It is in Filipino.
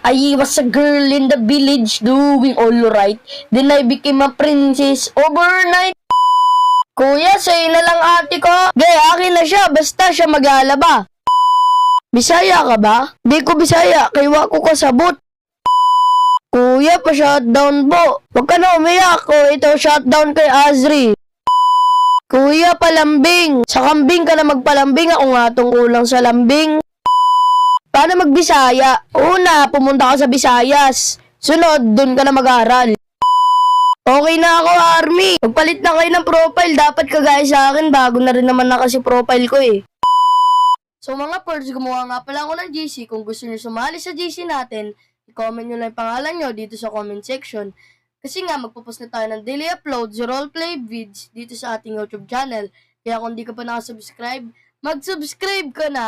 I was a girl in the village doing all right. Then I became a princess overnight. Kuya, sa'yo na lang ate ko. Gaya, akin na siya. Basta siya mag-aalaba. Bisaya ka ba? Di ko Bisaya. Kaywa ko kasabot. Kuya, pa-shutdown po. Huwag ka na umiyak ko. Ito, shutdown kay Azri. Kuya, palambing. Sa kambing ka na magpalambing. Ako nga tong kulang sa lambing. Paano magbisaya? Una, pumunta ka sa Visayas. Sunod, dun ka na mag-aral. Okay na ako, Army. Magpalit na kayo ng profile. Dapat kagaya sa akin. Bago na rin naman na kasi profile ko eh. So mga pearls, gumawa nga pala ako ng GC. Kung gusto niyo sumali sa GC natin, i-comment nyo lang yung pangalan nyo dito sa comment section. Kasi nga, magpo-post na tayo ng daily uploads, roleplay vids dito sa ating YouTube channel. Kaya kung di ka pa nakasubscribe, mag-subscribe ka na!